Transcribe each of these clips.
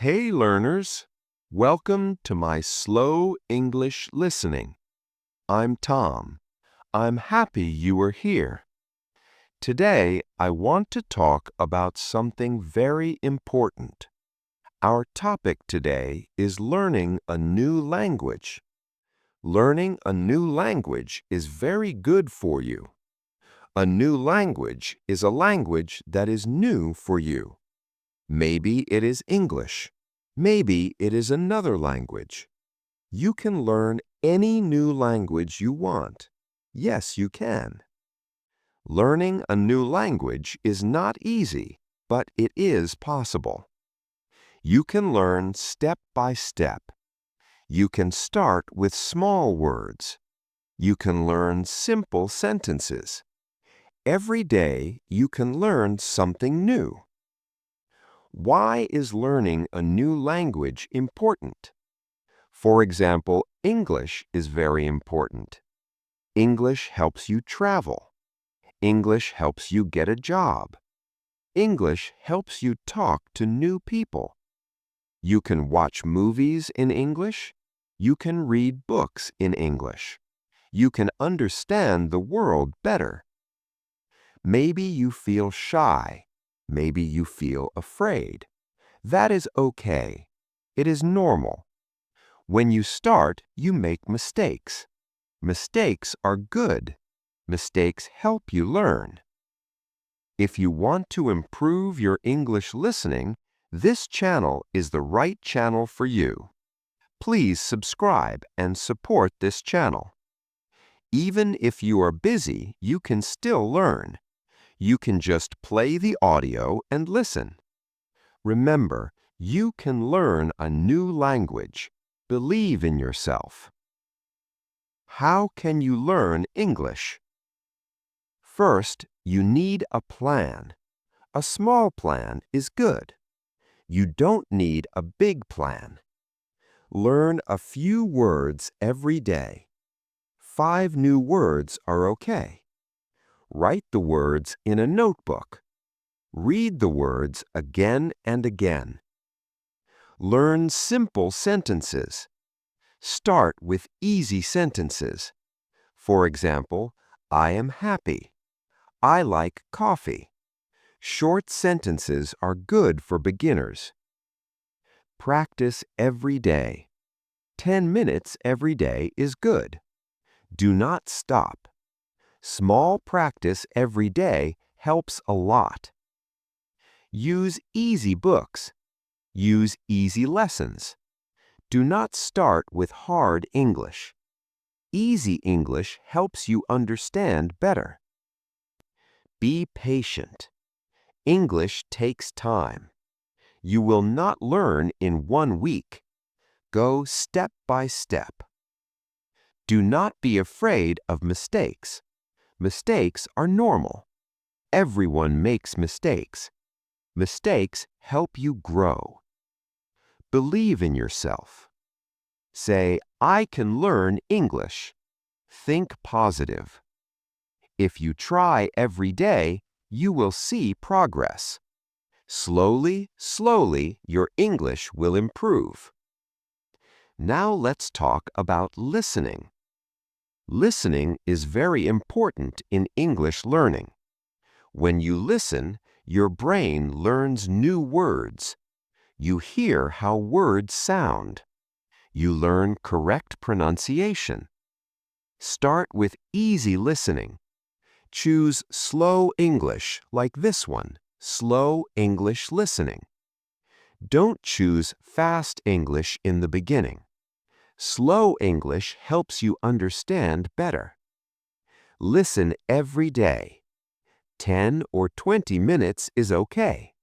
Hey learners, welcome to my slow English listening. I'm Tom. I'm happy you are here. Today I want to talk about something very important. Our topic today is learning a new language. Learning a new language is very good for you. A new language is a language that is new for you. Maybe it is English. Maybe it is another language. You can learn any new language you want. Yes, you can. Learning a new language is not easy, but it is possible. You can learn step by step. You can start with small words. You can learn simple sentences. Every day you can learn something new. Why is learning a new language important? For example, English is very important. English helps you travel. English helps you get a job. English helps you talk to new people. You can watch movies in English. You can read books in English. You can understand the world better. Maybe you feel shy. Maybe you feel afraid. That is okay. It is normal. When you start, you make mistakes. Mistakes are good. Mistakes help you learn. If you want to improve your English listening, this channel is the right channel for you. Please subscribe and support this channel. Even if you are busy, you can still learn. You can just play the audio and listen. Remember, you can learn a new language. Believe in yourself. How can you learn English? First, you need a plan. A small plan is good. You don't need a big plan. Learn a few words every day. 5 new words are okay. Write the words in a notebook. Read the words again and again. Learn simple sentences. Start with easy sentences. For example, I am happy. I like coffee. Short sentences are good for beginners. Practice every day. 10 minutes every day is good. Do not stop. Small practice every day helps a lot. Use easy books. Use easy lessons. Do not start with hard English. Easy English helps you understand better. Be patient. English takes time. You will not learn in 1 week. Go step by step. Do not be afraid of mistakes. Mistakes are normal. Everyone makes mistakes. Mistakes help you grow. Believe in yourself. Say, I can learn English. Think positive. If you try every day, you will see progress. Slowly, slowly, your English will improve. Now let's talk about listening. Listening is very important in English learning. When you listen, your brain learns new words. You hear how words sound. You learn correct pronunciation. Start with easy listening. Choose slow English like this one, slow English listening. Don't choose fast English in the beginning. Slow English helps you understand better. Listen every day. 10 or 20 minutes is okay.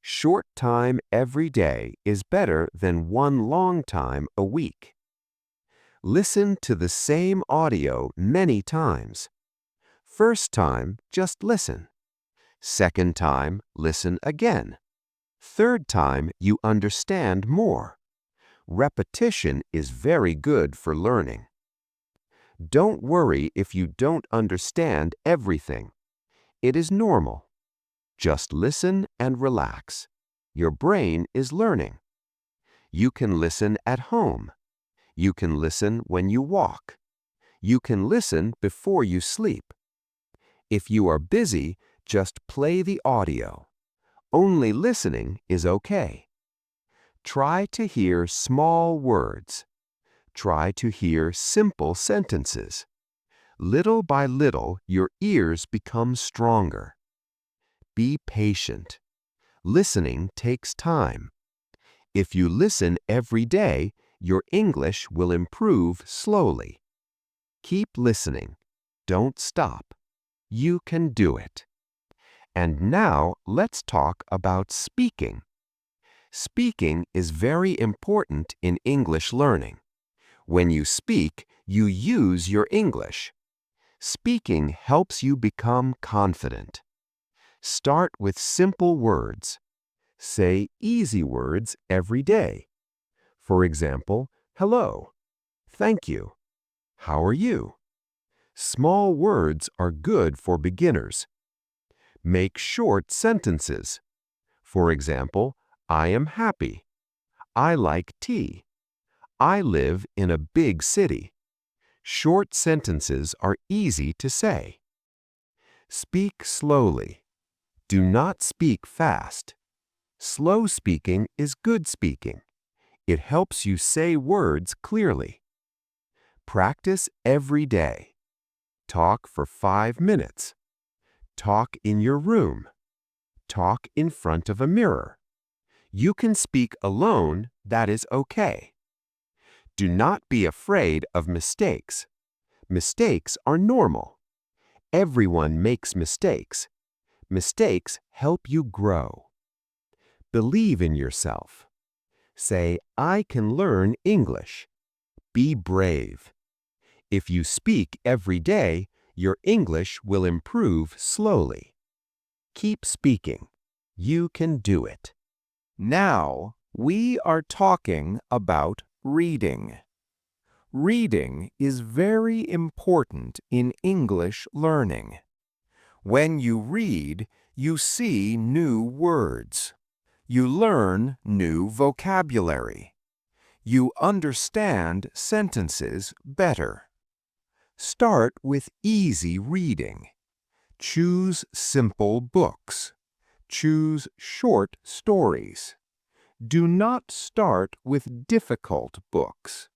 Short time every day is better than 1 long time a week. Listen to the same audio many times. First time, just listen. Second time, listen again. Third time, you understand more. Repetition is very good for learning. Don't worry if you don't understand everything. It is normal. Just listen and relax. Your brain is learning. You can listen at home. You can listen when you walk. You can listen before you sleep. If you are busy, just play the audio. Only listening is okay. Try to hear small words. Try to hear simple sentences. Little by little, your ears become stronger. Be patient. Listening takes time. If you listen every day, your English will improve slowly. Keep listening. Don't stop. You can do it. And now let's talk about speaking. Speaking is very important in English learning. When you speak, you use your English. Speaking helps you become confident. Start with simple words. Say easy words every day. For example, hello, thank you, how are you? Small words are good for beginners. Make short sentences. For example, I am happy. I like tea. I live in a big city. Short sentences are easy to say. Speak slowly. Do not speak fast. Slow speaking is good speaking. It helps you say words clearly. Practice every day. Talk for 5 minutes. Talk in your room. Talk in front of a mirror. You can speak alone, that is okay. Do not be afraid of mistakes. Mistakes are normal. Everyone makes mistakes. Mistakes help you grow. Believe in yourself. Say, I can learn English. Be brave. If you speak every day, your English will improve slowly. Keep speaking. You can do it. Now, we are talking about reading. Reading is very important in English learning. When you read, you see new words. You learn new vocabulary. You understand sentences better. Start with easy reading. Choose simple books. Choose short stories. Do not start with difficult books.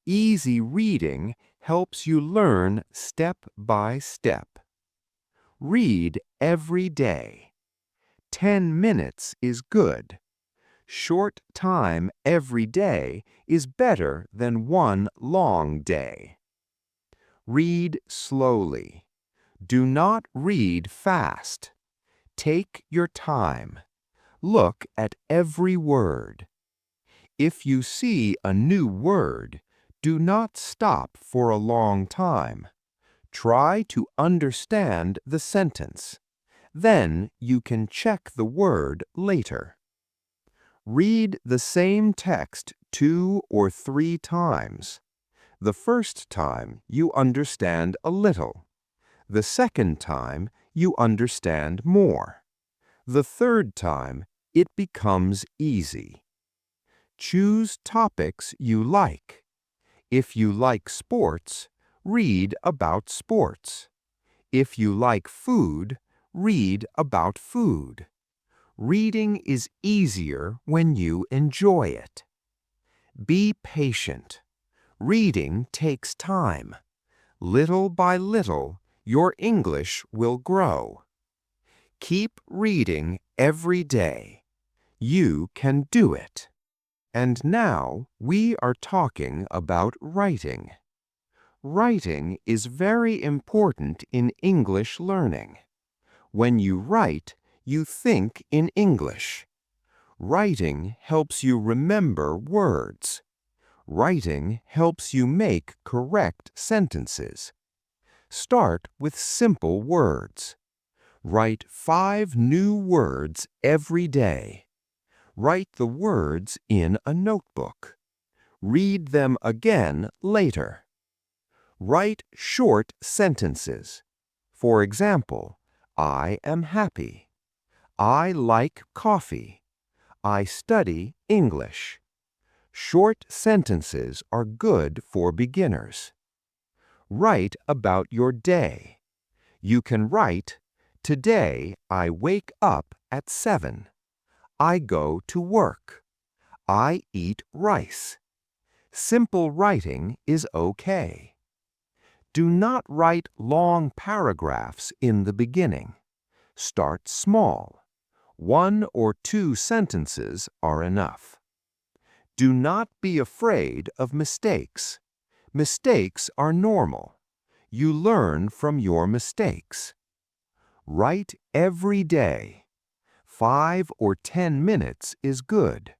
Easy reading helps you learn step by step. Read every day. 10 minutes is good. Short time every day is better than one long day. Read slowly. Do not read fast. Take your time. Look at every word. If you see a new word, do not stop for a long time. Try to understand the sentence. Then you can check the word later. Read the same text 2 or 3 times. The first time you understand a little. The second time you understand more. The third time it becomes easy. Choose topics you like. If you like sports, read about sports. If you like food, read about food. Reading is easier when you enjoy it. Be patient. Reading takes time. Little by little, your English will grow. Keep reading every day. You can do it. And now we are talking about writing. Writing is very important in English learning. When you write, you think in English. Writing helps you remember words. Writing helps you make correct sentences. Start with simple words. Write 5 new words every day. Write the words in a notebook. Read them again later. Write short sentences. For example, I am happy. I like coffee. I study English. Short sentences are good for beginners. Write about your day. You can write, "Today I wake up at 7. I go to work. I eat rice." Simple writing is okay. Do not write long paragraphs in the beginning. Start small. 1 or 2 sentences are enough. Do not be afraid of mistakes. Mistakes are normal. You learn from your mistakes. Write every day. 5 or 10 minutes is good.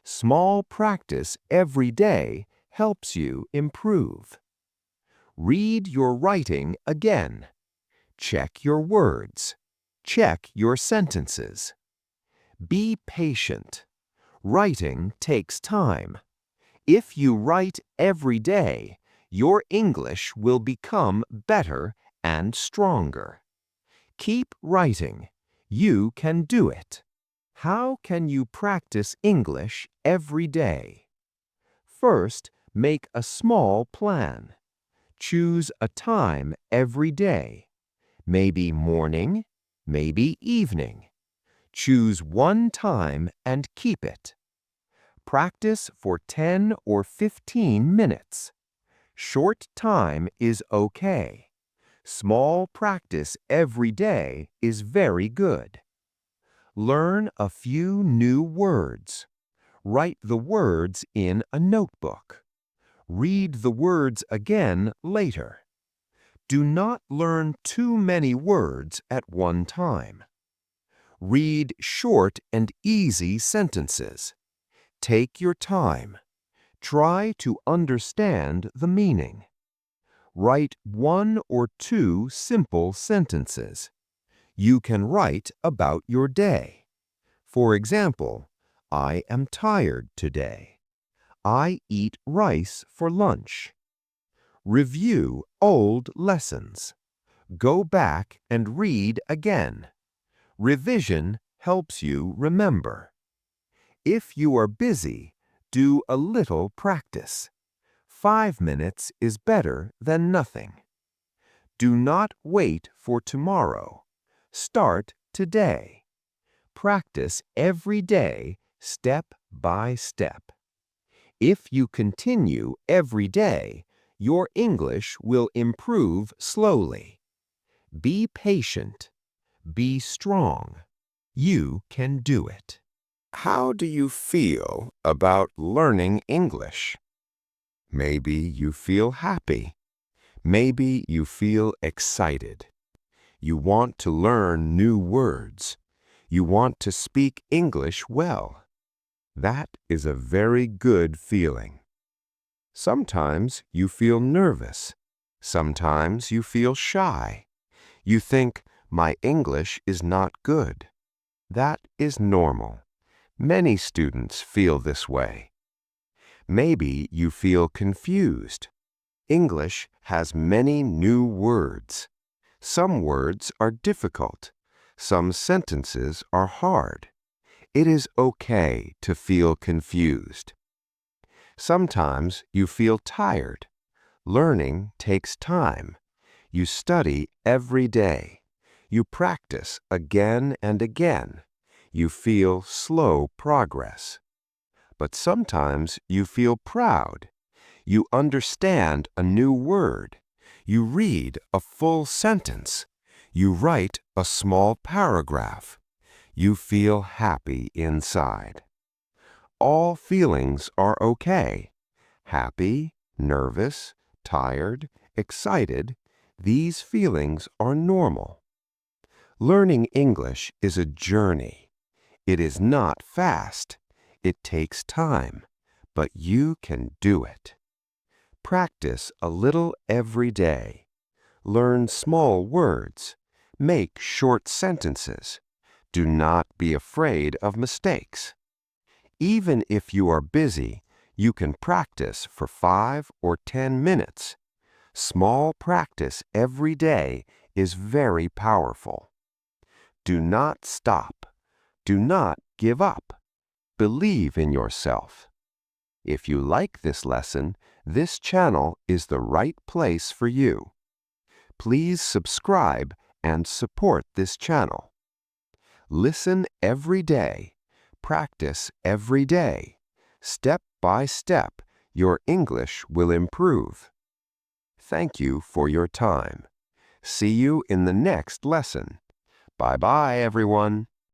Small practice every day helps you improve. Read your writing again. Check your words. Check your sentences. Be patient. Writing takes time. If you write every day, your English will become better and stronger. Keep writing. You can do it. How can you practice English every day? First, make a small plan. Choose a time every day. Maybe morning, maybe evening. Choose one time and keep it. Practice for 10 or 15 minutes. Short time is okay. Small practice every day is very good. Learn a few new words. Write the words in a notebook. Read the words again later. Do not learn too many words at one time. Read short and easy sentences. Take your time. Try to understand the meaning. Write 1 or 2 simple sentences. You can write about your day. For example, I am tired today. I eat rice for lunch. Review old lessons. Go back and read again. Revision helps you remember. If you are busy, do a little practice. 5 minutes is better than nothing. Do not wait for tomorrow. Start today. Practice every day, step by step. If you continue every day, your English will improve slowly. Be patient. Be strong. You can do it. How do you feel about learning English? Maybe you feel happy. Maybe you feel excited. You want to learn new words. You want to speak English well. That is a very good feeling. Sometimes you feel nervous. Sometimes you feel shy. You think, my English is not good. That is normal. Many students feel this way. Maybe you feel confused. English has many new words. Some words are difficult. Some sentences are hard. It is okay to feel confused. Sometimes you feel tired. Learning takes time. You study every day. You practice again and again. You feel slow progress. But sometimes you feel proud. You understand a new word. You read a full sentence. You write a small paragraph. You feel happy inside. All feelings are okay. Happy, nervous, tired, excited, these feelings are normal. Learning English is a journey. It is not fast. It takes time, but you can do it. Practice a little every day. Learn small words. Make short sentences. Do not be afraid of mistakes. Even if you are busy, you can practice for 5 or 10 minutes. Small practice every day is very powerful. Do not stop. Do not give up. Believe in yourself. If you like this lesson, this channel is the right place for you. Please subscribe and support this channel. Listen every day. Practice every day. Step by step, your English will improve. Thank you for your time. See you in the next lesson. Bye-bye, everyone.